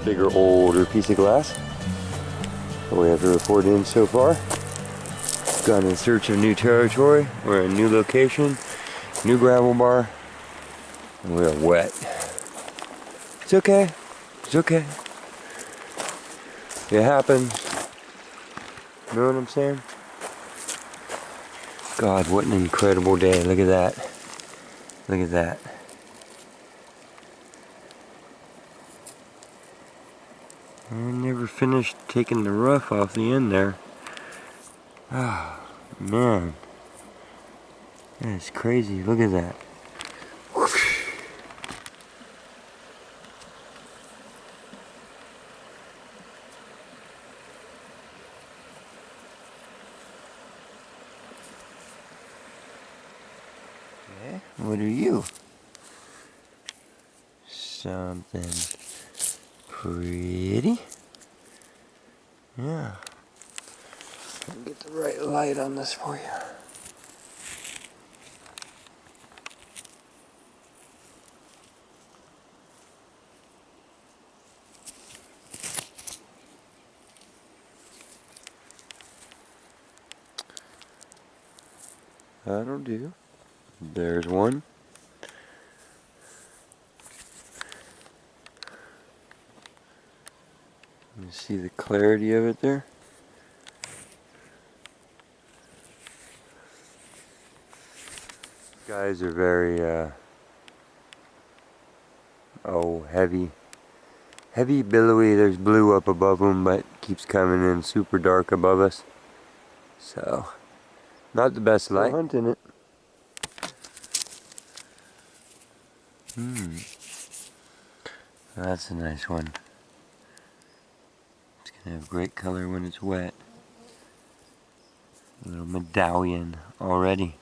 bigger, older piece of glass that we have to report in so far. Gone in search of new territory. We're in a new location, new gravel bar, and we are wet. It's okay. It's okay. It happens. You know what I'm saying? God, what an incredible day. Look at that. Look at that. I never finished taking the rough off the end there. Ah, man. That's crazy. Look at that. Whoosh. Okay, what are you? Something pretty. Yeah. Let me get the right light on this for you. That'll do. There's one. You see the clarity of it there? Guys are very heavy, billowy. There's blue up above them, but keeps coming in super dark above us. So, not the best light. We're hunting it. That's a nice one. It's gonna have great color when it's wet. A little medallion already.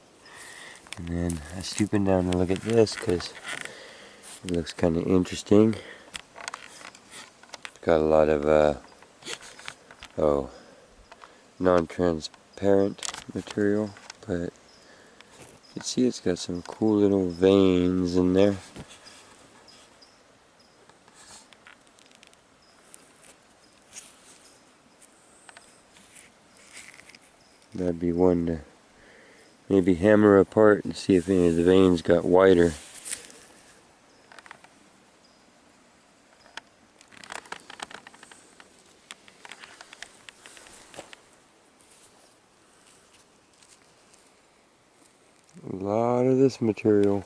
And then I'm stooping down to look at this because it looks kind of interesting. It's got a lot of non-transparent material, but you can see it's got some cool little veins in there. That'd be one to maybe hammer apart and see if any of the veins got wider. A lot of this material.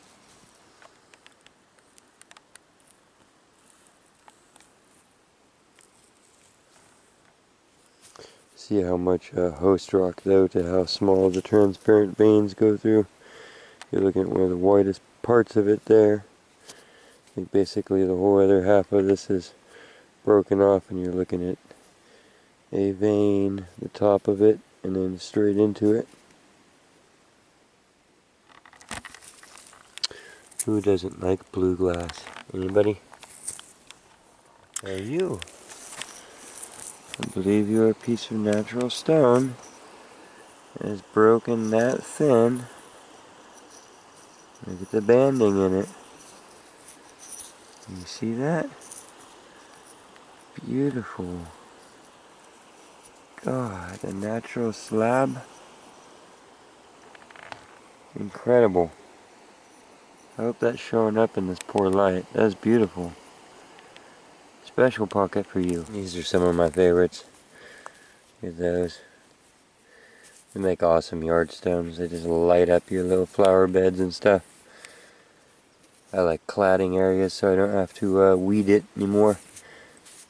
See how much host rock though to how small the transparent veins go through. You're looking at one of the whitest parts of it there. I think basically the whole other half of this is broken off and you're looking at a vein, the top of it, and then straight into it. Who doesn't like blue glass? Anybody? Are you? I believe you're a piece of natural stone that is broken that thin. Look at the banding in it. You see that? Beautiful. God, a natural slab. Incredible. I hope that's showing up in this poor light. That's beautiful. Special pocket for you. These are some of my favorites. Look at those. They make awesome yard stones. They just light up your little flower beds and stuff. I like cladding areas so I don't have to weed it anymore.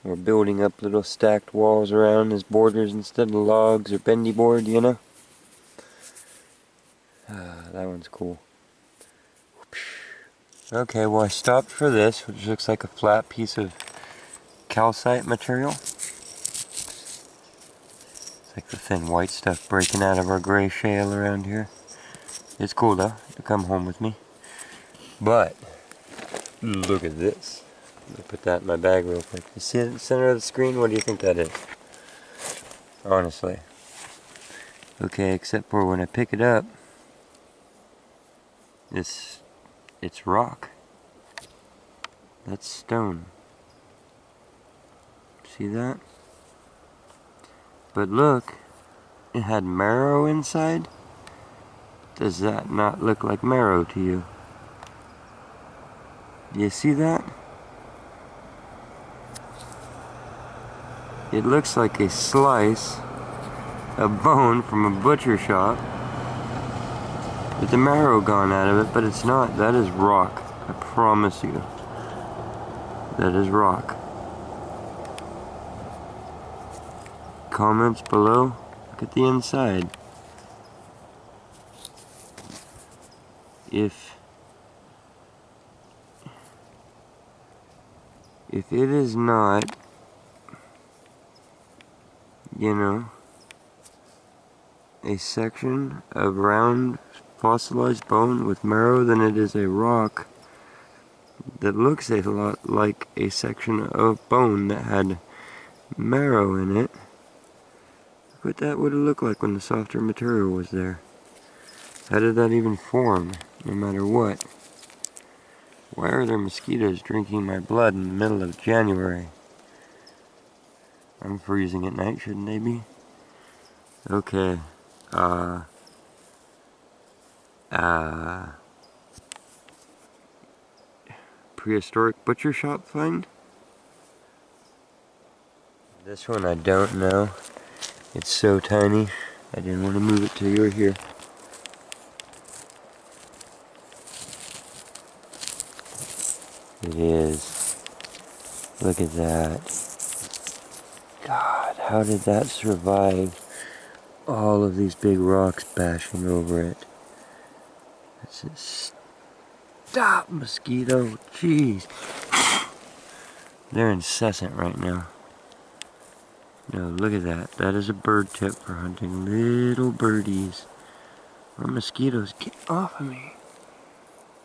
We're building up little stacked walls around as borders instead of logs or bendy board, you know? That one's cool. Okay, well I stopped for this, which looks like a flat piece of calcite material. It's like the thin white stuff breaking out of our gray shale around here. It's cool though, to come home with me. But, look at this. Let me put that in my bag real quick. You see it in the center of the screen? What do you think that is? Honestly. Okay, except for when I pick it up, it's rock. That's stone. See that? But look, it had marrow inside. Does that not look like marrow to you? Do you see that? It looks like a slice of bone from a butcher shop with the marrow gone out of it, but it's not. That is rock. I promise you. That is rock. Comments below. Look at the inside. If it is not, you know, a section of round fossilized bone with marrow, then it is a rock that looks a lot like a section of bone that had marrow in it. Look what that would have looked like when the softer material was there. How did that even form, no matter what? Why are there mosquitoes drinking my blood in the middle of January? I'm freezing at night, shouldn't they be? Okay. Prehistoric butcher shop find? This one I don't know. It's so tiny. I didn't want to move it till you were here. It is. Look at that. God, how did that survive all of these big rocks bashing over it? That's just... Stop, mosquito. Jeez. They're incessant right now. No, look at that. That is a bird tip for hunting little birdies. Or mosquitoes. Get off of me.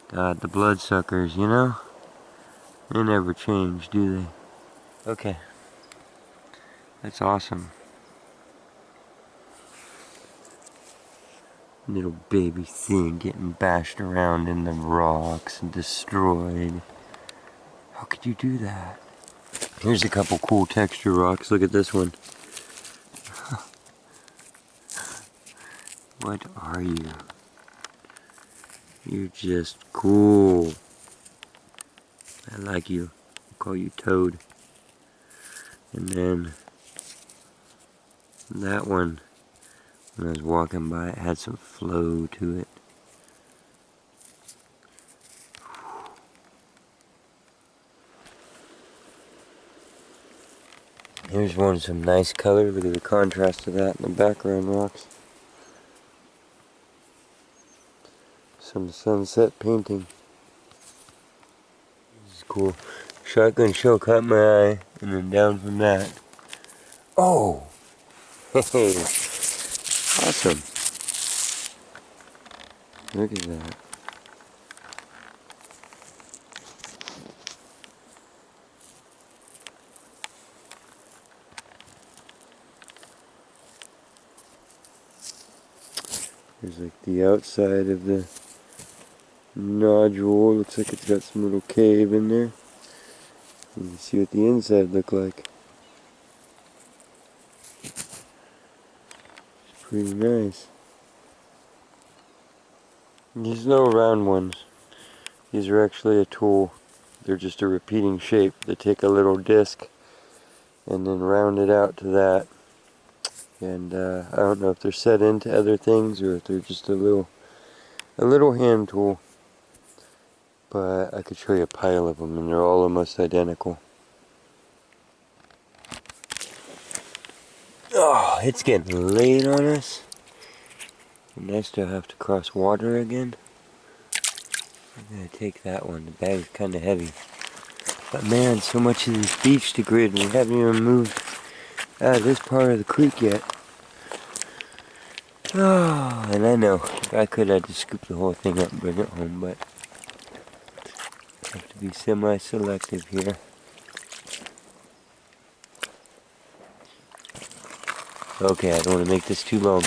God, the bloodsuckers, you know? They never change, do they? Okay. That's awesome. Little baby thing getting bashed around in the rocks and destroyed. How could you do that? Here's a couple cool texture rocks. Look at this one. What are you? You're just cool. I like you. I'll call you Toad. And then that one, when I was walking by, it had some flow to it. Here's one with some nice color. Look at the contrast to that in the background rocks. Some sunset painting. This is cool. Shotgun shell caught my eye, and then down from that. Oh! Hey! Awesome! Look at that. There's like the outside of the nodule. Looks like it's got some little cave in there. You can see what the inside look like. It's pretty nice. These little round ones, these are actually a tool. They're just a repeating shape. They take a little disc and then round it out to that. And I don't know if they're set into other things or if they're just a little hand tool. But I could show you a pile of them and they're all almost identical. Oh, it's getting late on us. Nice to have to cross water again. I'm gonna take that one. The bag's kinda heavy. But man, so much of this beach to grid, we haven't even moved out of this part of the creek yet. Oh, and I know, if I could, I'd just scoop the whole thing up and bring it home, but I have to be semi-selective here. Okay, I don't want to make this too long.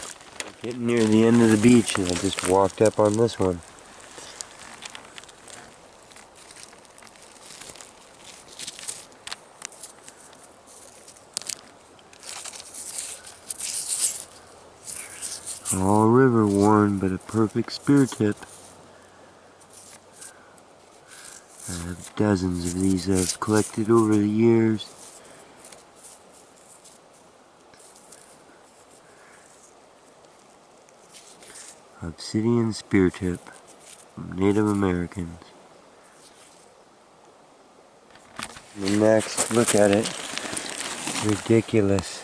Getting near the end of the beach and I just walked up on this one. All river worn, but a perfect spear tip. I have dozens of these I've collected over the years. Obsidian spear tip from Native Americans. And next, look at it. Ridiculous.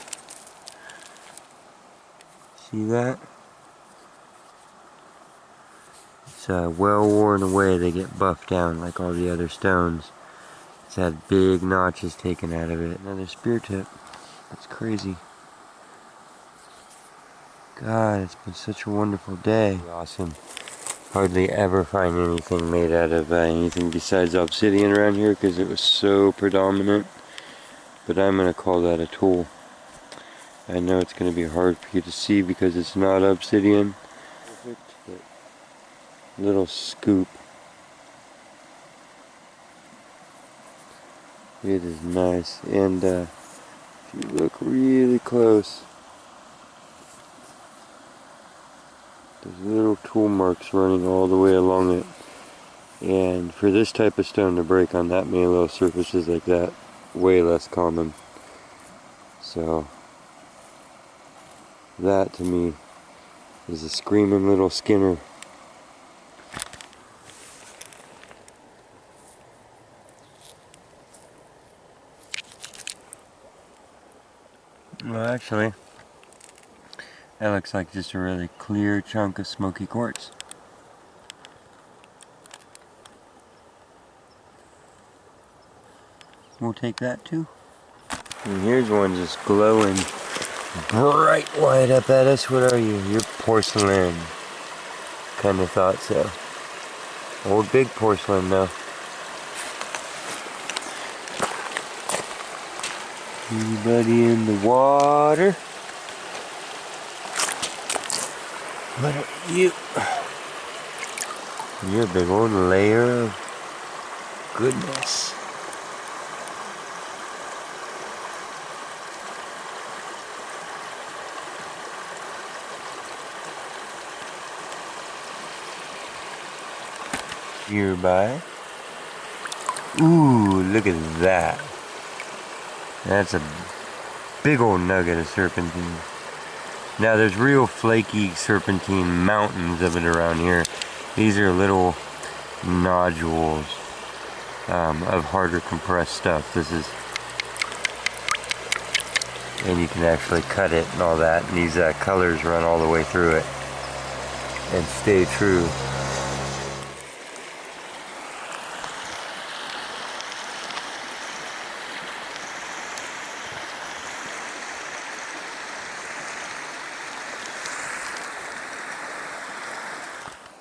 See that? It's well worn away. They get buffed down like all the other stones. It's had big notches taken out of it. Another spear tip. That's crazy. God, it's been such a wonderful day. Awesome. Hardly ever find anything made out of anything besides obsidian around here because it was so predominant. But I'm going to call that a tool. I know it's going to be hard for you to see because it's not obsidian. Perfect. But little scoop. It is nice. And if you look really close, there's little tool marks running all the way along it. And for this type of stone to break on that many little surfaces like that, way less common. So that to me is a screaming little Skinner. Well, actually, that looks like just a really clear chunk of smoky quartz. We'll take that too. And here's one just glowing bright white up at us. What are you? You're porcelain. Kinda thought so. Old big porcelain though. Anybody in the water? What are you? You're a big old layer of goodness. Nearby. Ooh, look at that. That's a big old nugget of serpentine. Now there's real flaky serpentine mountains of it around here. These are little nodules of harder compressed stuff. This is, and you can actually cut it and all that. And these colors run all the way through it and stay true.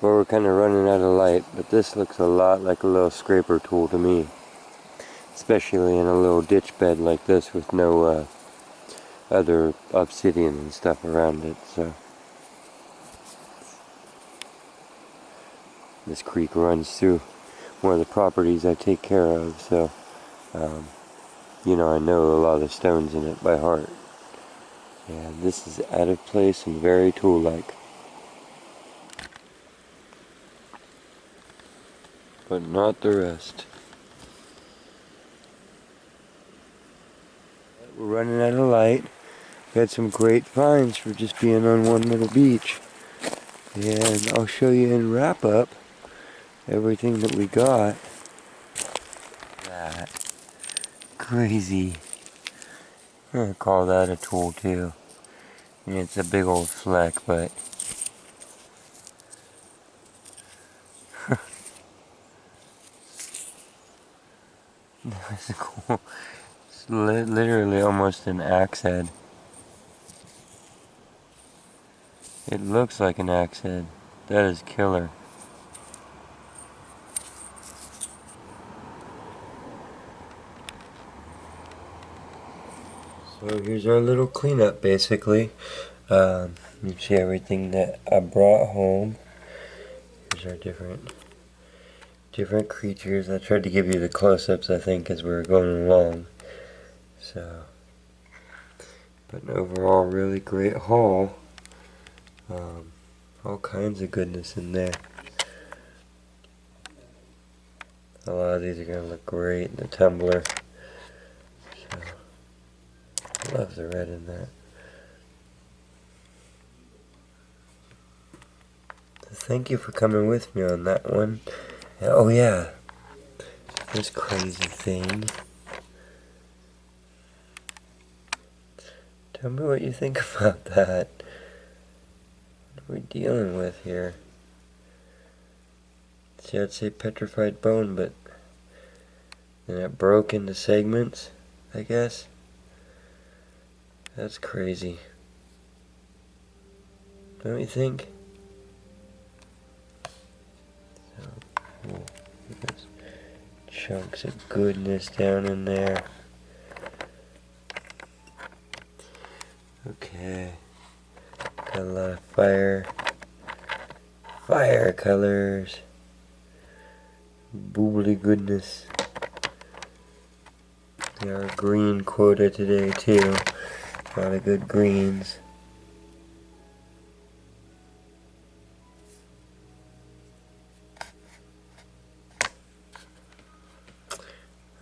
Well, we're kind of running out of light, but this looks a lot like a little scraper tool to me. Especially in a little ditch bed like this with no other obsidian and stuff around it, so. This creek runs through one of the properties I take care of, so, you know, I know a lot of the stones in it by heart. And this is out of place and very tool-like. But not the rest. We're running out of light. We had some great finds for just being on one little beach. And I'll show you in wrap up everything that we got. That crazy. I'm gonna call that a tool too. And it's a big old fleck, but that's cool. It's literally almost an axe head. It looks like an axe head. That is killer. So here's our little cleanup basically. You see everything that I brought home. Here's our different creatures. I tried to give you the close-ups I think as we were going along. So, but an overall really great haul All kinds of goodness in there. A lot of these are going to look great in the tumbler. So, love the red in that. So thank you for coming with me on that one. Oh yeah, this crazy thing. Tell me what you think about that. What are we dealing with here? See, I'd say petrified bone, but then it broke into segments, I guess. That's crazy. Don't you think? So, cool. There's chunks of goodness down in there. Okay. Got a lot of fire colors. Boobly goodness. Got our green quota today too. A lot of good greens.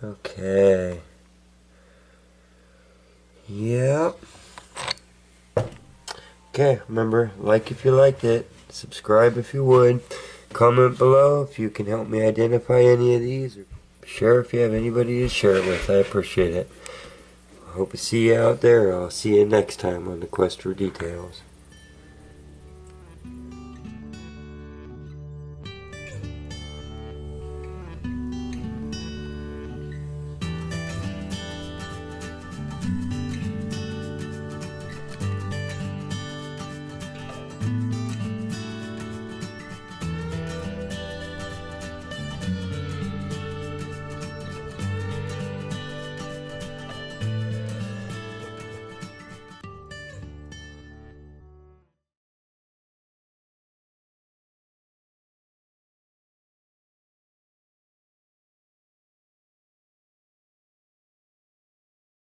Okay. Yep. Okay, remember, like if you liked it, subscribe if you would, comment below if you can help me identify any of these, or share if you have anybody to share it with. I appreciate it. I hope to see you out there. I'll see you next time on the Quest for Details.